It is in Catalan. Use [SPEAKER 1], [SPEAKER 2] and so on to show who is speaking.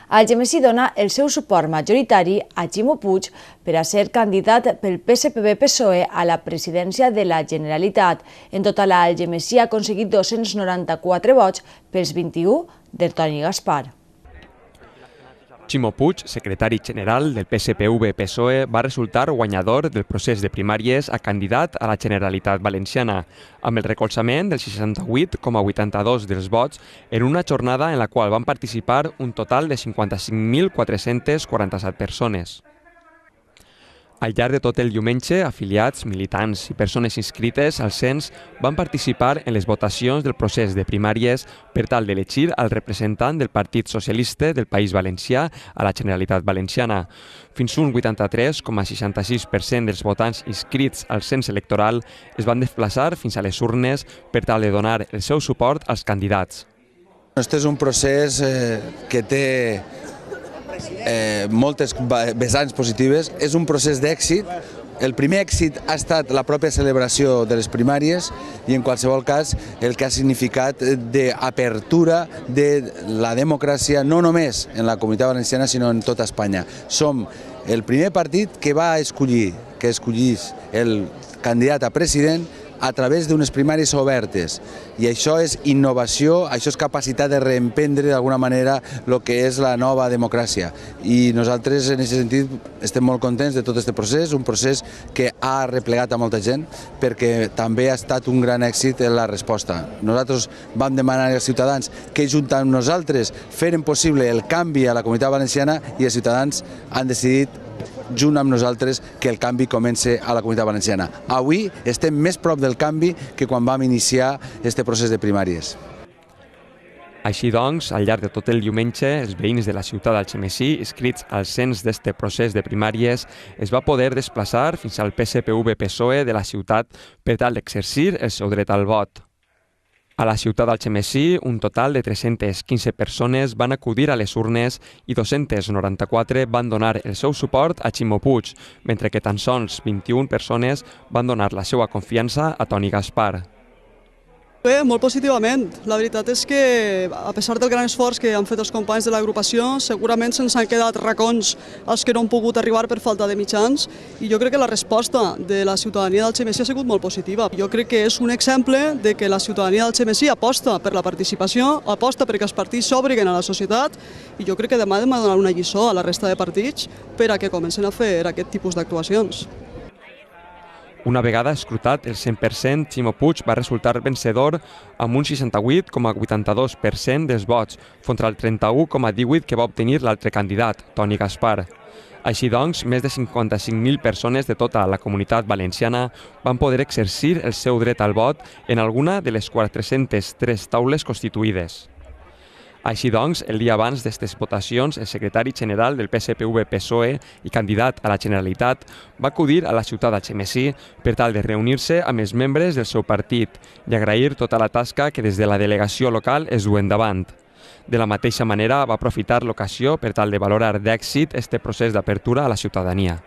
[SPEAKER 1] Algemesí dona el seu suport majoritari a Ximo Puig per a ser candidat pel PSPV-PSOE a la presidència de la Generalitat. En total, Algemesí ha aconseguit 294 vots pels 21 de Toni Gaspar.
[SPEAKER 2] Ximo Puig, secretari general del PSPV-PSOE, va resultar guanyador del procés de primàries a candidat a la Generalitat Valenciana, amb el recolzament del 68,82% dels vots en una jornada en la qual van participar un total de 55.447 persones. Al llarg de tot el diumenge, afiliats, militants i persones inscrites al cens van participar en les votacions del procés de primàries per tal d'elegir el representant del Partit Socialista del País Valencià a la Generalitat Valenciana. Fins un 83,66% dels votants inscrits al cens electoral es van desplaçar fins a les urnes per tal de donar el seu suport als candidats.
[SPEAKER 3] Este és un procés que té moltes vessants positives. És un procés d'èxit. El primer èxit ha estat la pròpia celebració de les primàries i en qualsevol cas el que ha significat d'apertura de la democràcia no només en la Comunitat Valenciana sinó en tota Espanya. Som el primer partit que va escollir, que escollís el candidat a president a través d'unes primàries obertes. I això és innovació, això és capacitat de reemprendre d'alguna manera el que és la nova democràcia. I nosaltres, en aquest sentit, estem molt contents de tot aquest procés, un procés que ha replegat a molta gent, perquè també ha estat un gran èxit en la resposta. Nosaltres vam demanar als ciutadans que junt amb nosaltres feren possible el canvi a la Comunitat Valenciana i els ciutadans han decidit junt amb nosaltres que el canvi comença a la Comunitat Valenciana. Avui estem més prop del canvi que quan vam iniciar aquest procés de primàries.
[SPEAKER 2] Així doncs, al llarg de tot el diumenge, els veïns de la ciutat d'Algemesí, inscrits al cens d'aquest procés de primàries, es va poder desplaçar fins al PSPV-PSOE de la ciutat per tal d'exercir el seu dret al vot. A la ciutat d'Algemesí, un total de 315 persones van acudir a les urnes i 294 van donar el seu suport a Ximo Puig, mentre que tan sols 21 persones van donar la seva confiança a Toni Gaspar.
[SPEAKER 4] Bé, molt positivament. La veritat és que, a pesar del gran esforç que han fet els companys de l'agrupació, segurament se'ns han quedat racons als que no han pogut arribar per falta de mitjans i jo crec que la resposta de la ciutadania d'Algemesí ha sigut molt positiva. Jo crec que és un exemple de que la ciutadania d'Algemesí aposta per la participació, aposta perquè els partits s'obriguen a la societat i jo crec que demà hem de donar una lliçó a la resta de partits per a que comencen a fer aquest tipus d'actuacions.
[SPEAKER 2] Una vegada escrutat el 100%, Ximo Puig va resultar vencedor amb un 68,82% dels vots, contra el 31,18% que va obtenir l'altre candidat, Toni Gaspar. Així doncs, més de 55.000 persones de tota la Comunitat Valenciana van poder exercir el seu dret al vot en alguna de les 403 taules constituïdes. Així doncs, el dia abans d'aquestes votacions, el secretari general del PSPV-PSOE i candidat a la Generalitat va acudir a la ciutat d'Algemesí per tal de reunir-se amb els membres del seu partit i agrair tota la tasca que des de la delegació local es du endavant. De la mateixa manera, va aprofitar l'ocasió per tal de valorar d'èxit este procés d'apertura a la ciutadania.